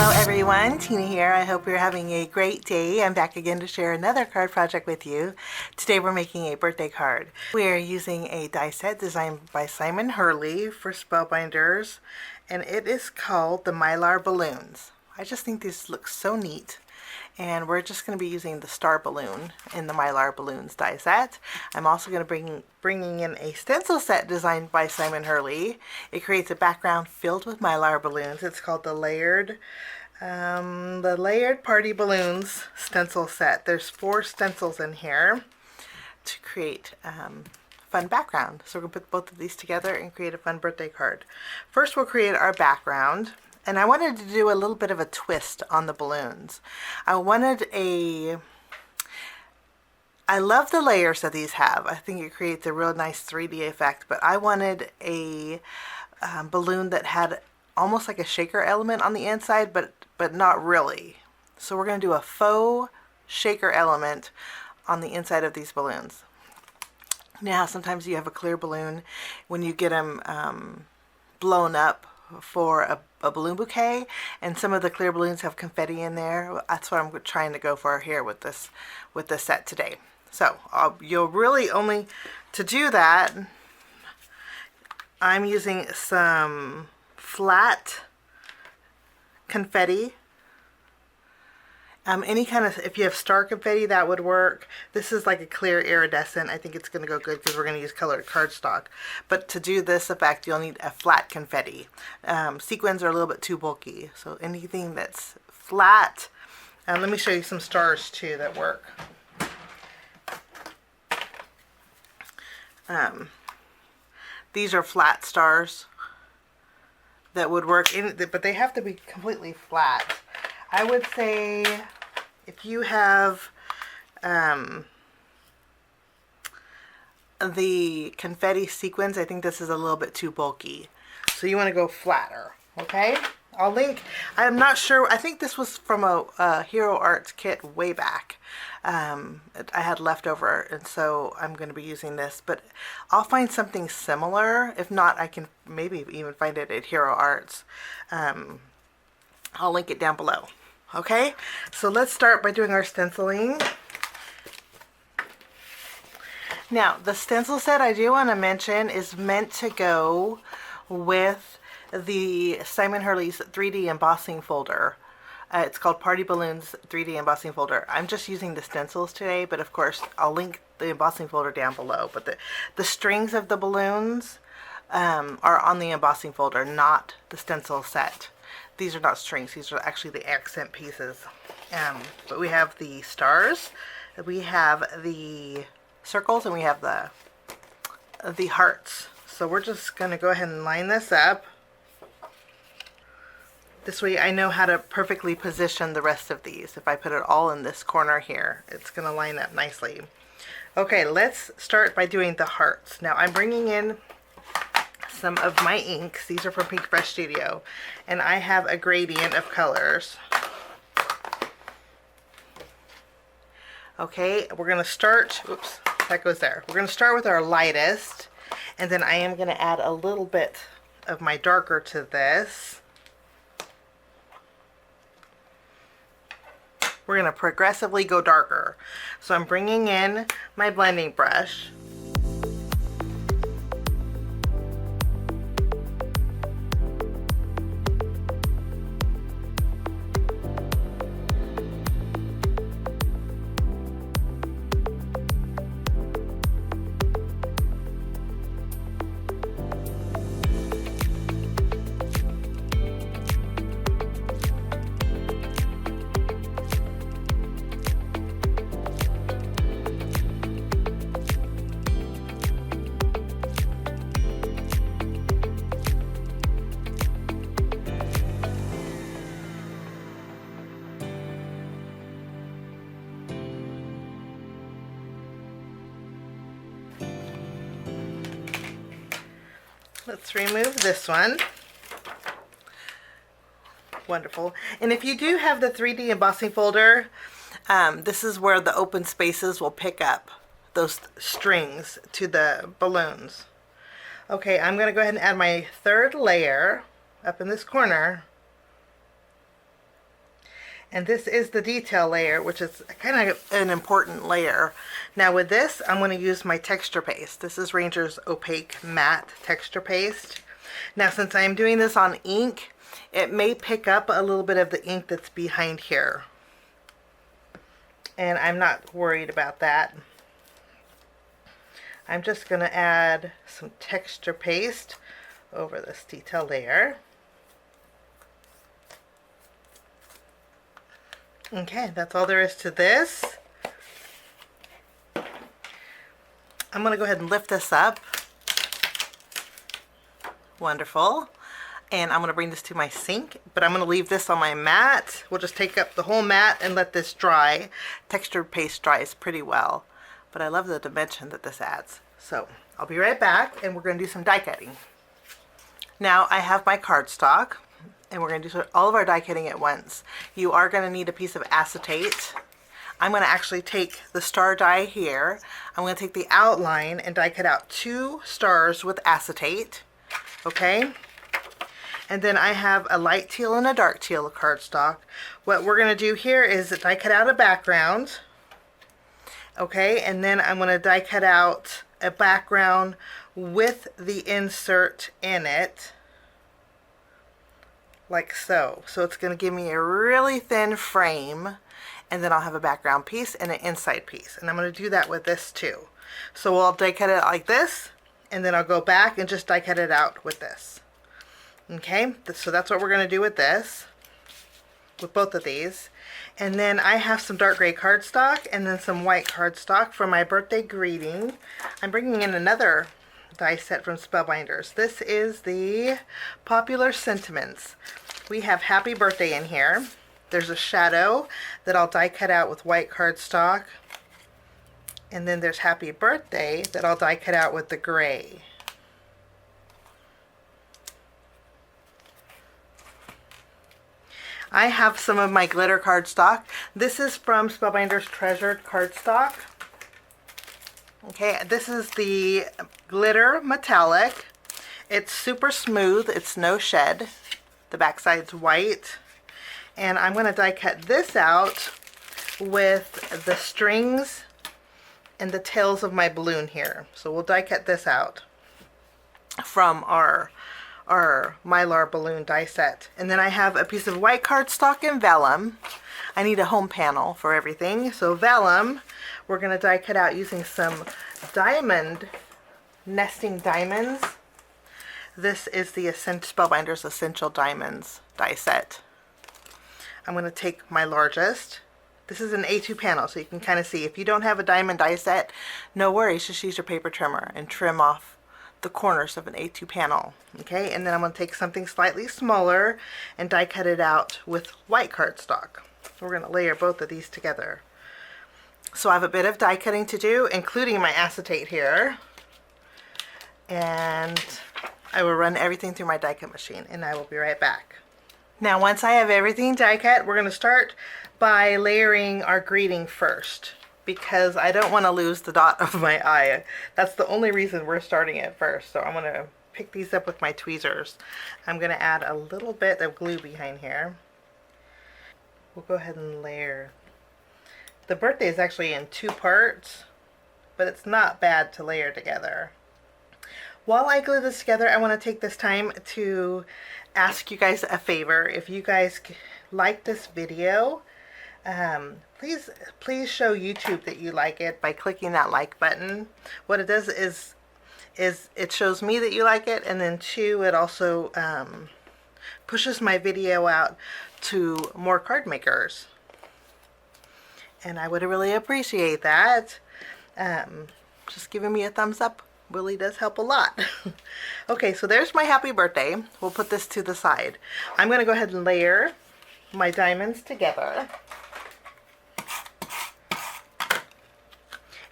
Hello everyone, Tina here. I hope you're having a great day. I'm back again to share another card project with you. Today we're making a birthday card. We are using a die set designed by Simon Hurley for Spellbinders, and it is called the Mylar Balloons. I just think these look so neat. And we're just going to be using the star balloon in the Mylar Balloons die set. I'm also going to bringing in a stencil set designed by Simon Hurley. It creates a background filled with Mylar balloons. It's called the Layered Party Balloons stencil set. There's 4 stencils in here to create fun background. So we're going to put both of these together and create a fun birthday card. First we'll create our background. And I wanted to do a little bit of a twist on the balloons. I love the layers that these have. I think it creates a real nice 3D effect, but I wanted a balloon that had almost like a shaker element on the inside, but not really. So we're going to do a faux shaker element on the inside of these balloons. Now sometimes you have a clear balloon when you get them blown up for a balloon bouquet, and some of the clear balloons have confetti in there. That's what I'm trying to go for here with this set today. So you'll really only, to do that, I'm using some flat confetti. Any kind of, if you have star confetti, that would work. This is like a clear iridescent. I think it's going to go good because we're going to use colored cardstock. But to do this effect, you'll need a flat confetti. Sequins are a little bit too bulky, so anything that's flat. Let me show you some stars too that work. These are flat stars that would work, but they have to be completely flat. I would say if you have the confetti sequins, I think this is a little bit too bulky. So you want to go flatter, okay? I'll link, I'm not sure, I think this was from a Hero Arts kit way back. I had leftover, and so I'm going to be using this, but I'll find something similar. If not, I can maybe even find it at Hero Arts. I'll link it down below. Okay, so let's start by doing our stenciling. Now, the stencil set I do want to mention is meant to go with the Simon Hurley's 3D embossing folder. It's called Party Balloons 3D embossing folder. I'm just using the stencils today, but of course I'll link the embossing folder down below. But the strings of the balloons are on the embossing folder, not the stencil set. These are not strings, these are actually the accent pieces. But we have the stars, we have the circles, and we have the hearts. So we're just going to go ahead and line this up. This way I know how to perfectly position the rest of these. If I put it all in this corner here, it's going to line up nicely. Okay, let's start by doing the hearts. Now I'm bringing in some of my inks. These are from Pink Fresh Studio, and I have a gradient of colors. Okay, we're going to start, oops, that goes there. We're going to start with our lightest, and then I am going to add a little bit of my darker to this. We're going to progressively go darker. So I'm bringing in my blending brush. Let's remove this one. Wonderful. And if you do have the 3D embossing folder, this is where the open spaces will pick up those strings to the balloons. Okay, I'm going to go ahead and add my third layer up in this corner. And this is the detail layer, which is kind of an important layer. Now with this, I'm going to use my texture paste. This is Ranger's Opaque Matte Texture Paste. Now since I'm doing this on ink, it may pick up a little bit of the ink that's behind here. And I'm not worried about that. I'm just going to add some texture paste over this detail layer. Okay, that's all there is to this. I'm going to go ahead and lift this up. Wonderful. And I'm going to bring this to my sink, but I'm going to leave this on my mat. We'll just take up the whole mat and let this dry. Texture paste dries pretty well, but I love the dimension that this adds. So I'll be right back, and we're going to do some die cutting. Now I have my cardstock, and we're going to do all of our die cutting at once. You are going to need a piece of acetate. I'm going to actually take the star die here. I'm going to take the outline and die cut out 2 stars with acetate. Okay? And then I have a light teal and a dark teal cardstock. What we're going to do here is die cut out a background. Okay? And then I'm going to die cut out a background with the insert in it. Like so. So it's going to give me a really thin frame, and then I'll have a background piece and an inside piece. And I'm going to do that with this too. So I'll die cut it like this, and then I'll go back and just die cut it out with this. Okay, so that's what we're going to do with this, with both of these. And then I have some dark gray cardstock and then some white cardstock for my birthday greeting. I'm bringing in another die set from Spellbinders. This is the Popular Sentiments. We have Happy Birthday in here. There's a shadow that I'll die cut out with white cardstock. And then there's Happy Birthday that I'll die cut out with the gray. I have some of my glitter cardstock. This is from Spellbinders Treasured Cardstock. Okay, this is the glitter metallic. It's super smooth. It's no shed. The backside's white. And I'm going to die cut this out with the strings and the tails of my balloon here. So we'll die cut this out from our Mylar balloon die set. And then I have a piece of white cardstock and vellum. I need a home panel for everything. So vellum, we're going to die cut out using some diamond, nesting diamonds. This is the Spellbinders Essential Diamonds die set. I'm going to take my largest. This is an A2 panel, so you can kind of see. If you don't have a diamond die set, no worries, just use your paper trimmer and trim off the corners of an A2 panel. Okay, and then I'm going to take something slightly smaller and die cut it out with white cardstock. We're going to layer both of these together. So I have a bit of die cutting to do, including my acetate here. And I will run everything through my die cut machine, and I will be right back. Now once I have everything die cut, we're going to start by layering our greeting first, because I don't want to lose the dot of my eye. That's the only reason we're starting it first. So I'm going to pick these up with my tweezers. I'm going to add a little bit of glue behind here. We'll go ahead and layer. The birthday is actually in 2 parts, but it's not bad to layer together. While I glue this together, I want to take this time to ask you guys a favor. If you guys like this video, please show YouTube that you like it by clicking that like button. What it does is it shows me that you like it, and then 2, it also pushes my video out to more card makers. And I would really appreciate that. Just giving me a thumbs up really does help a lot. Okay, so there's my happy birthday. We'll put this to the side. I'm going to go ahead and layer my diamonds together.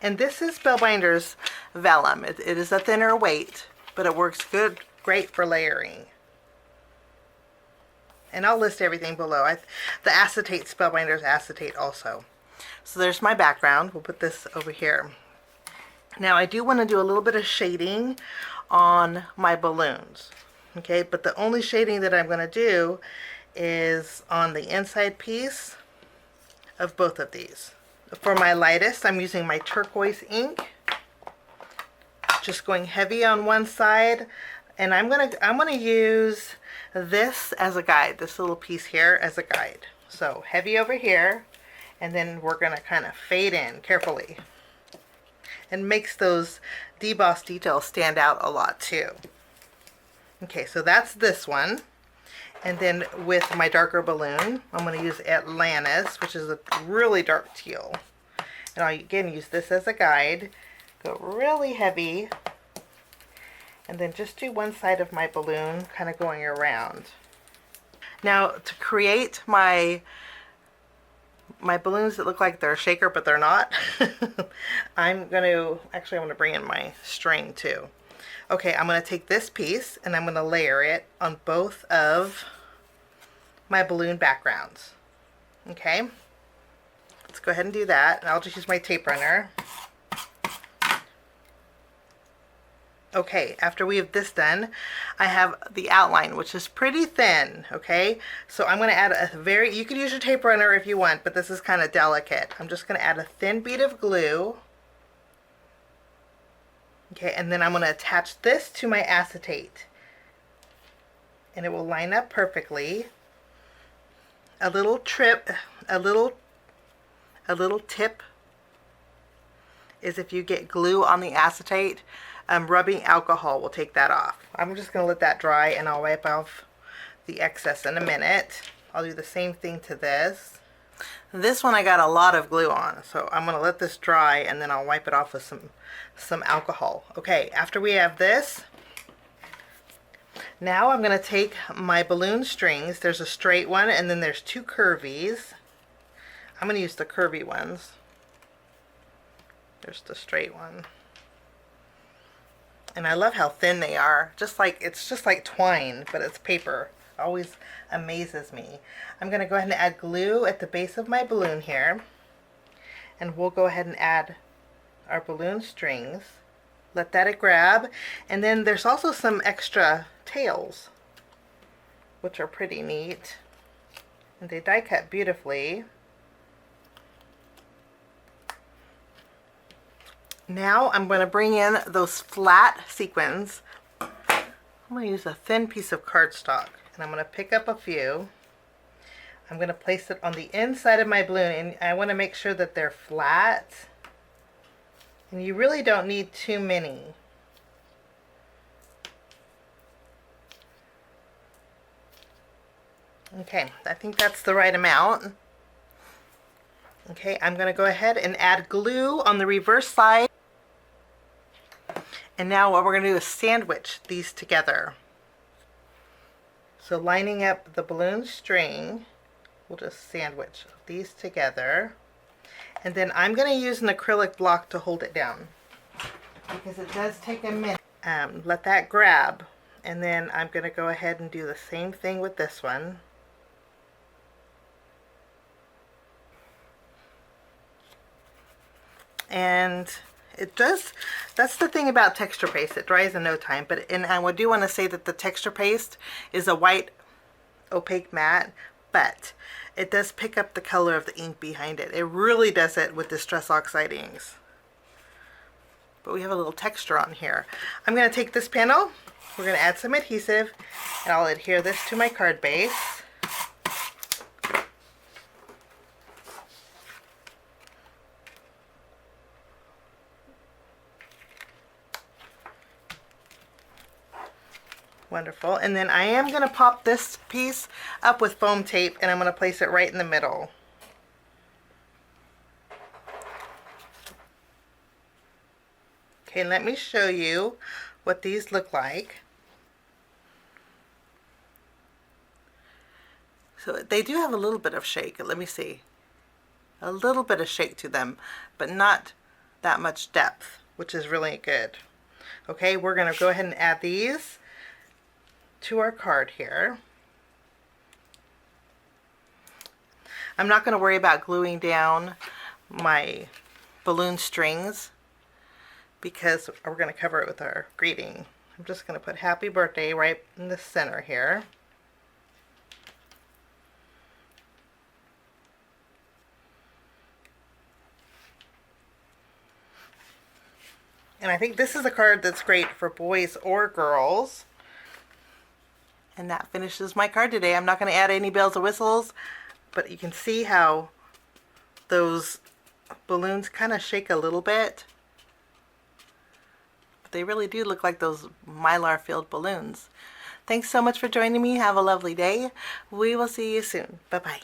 And this is Spellbinders Vellum. It is a thinner weight, but it works great for layering. And I'll list everything below. The acetate, Spellbinders acetate also. So there's my background. We'll put this over here. Now I do want to do a little bit of shading on my balloons. Okay, but the only shading that I'm going to do is on the inside piece of both of these. For my lightest, I'm using my turquoise ink, just going heavy on one side, and I'm gonna use this as a guide, this little piece here as a guide. So heavy over here, and then we're gonna kind of fade in carefully, and makes those debossed details stand out a lot too. Okay, so that's this one. And then with my darker balloon, I'm going to use Atlantis, which is a really dark teal. And I'll again use this as a guide. Go really heavy. And then just do one side of my balloon, kind of going around. Now, to create my balloons that look like they're a shaker, but they're not, I'm going to bring in my string too. Okay, I'm going to take this piece and I'm going to layer it on both of my balloon backgrounds. Okay, let's go ahead and do that. And I'll just use my tape runner. Okay, after we have this done, I have the outline, which is pretty thin. Okay, so I'm going to add you can use your tape runner if you want, but this is kind of delicate. I'm just going to add a thin bead of glue. Okay, and then I'm going to attach this to my acetate, and it will line up perfectly. A little tip is if you get glue on the acetate, rubbing alcohol will take that off. I'm just going to let that dry, and I'll wipe off the excess in a minute. I'll do the same thing to this. This one I got a lot of glue on, so I'm going to let this dry, and then I'll wipe it off with some alcohol. Okay, after we have this, now I'm going to take my balloon strings. There's a straight one, and then there's two curvies. I'm going to use the curvy ones. There's the straight one. And I love how thin they are. It's just like twine, but it's paper. Always amazes me. I'm going to go ahead and add glue at the base of my balloon here, and we'll go ahead and add our balloon strings. Let that grab, and then there's also some extra tails, which are pretty neat, and they die cut beautifully. Now I'm going to bring in those flat sequins. I'm going to use a thin piece of cardstock, and I'm going to pick up a few. I'm going to place it on the inside of my balloon, and I want to make sure that they're flat. And you really don't need too many. Okay, I think that's the right amount. Okay, I'm going to go ahead and add glue on the reverse side. And now what we're going to do is sandwich these together. So lining up the balloon string, we'll just sandwich these together. And then I'm going to use an acrylic block to hold it down, because it does take a minute. Let that grab, and then I'm going to go ahead and do the same thing with this one. And it does, that's the thing about texture paste, it dries in no time. And I do want to say that the texture paste is a white opaque matte, but it does pick up the color of the ink behind it. It really does it with Distress Oxide inks. But we have a little texture on here. I'm going to take this panel, we're going to add some adhesive, and I'll adhere this to my card base. Wonderful. And then I am going to pop this piece up with foam tape, and I'm going to place it right in the middle. Okay, let me show you what these look like. So they do have a little bit of shake. Let me see. A little bit of shake to them, but not that much depth, which is really good. Okay, we're going to go ahead and add these to our card here. I'm not going to worry about gluing down my balloon strings, because we're going to cover it with our greeting. I'm just going to put happy birthday right in the center here. And I think this is a card that's great for boys or girls. And that finishes my card today. I'm not going to add any bells or whistles, but you can see how those balloons kind of shake a little bit. But they really do look like those Mylar filled balloons. Thanks so much for joining me. Have a lovely day. We will see you soon. Bye-bye.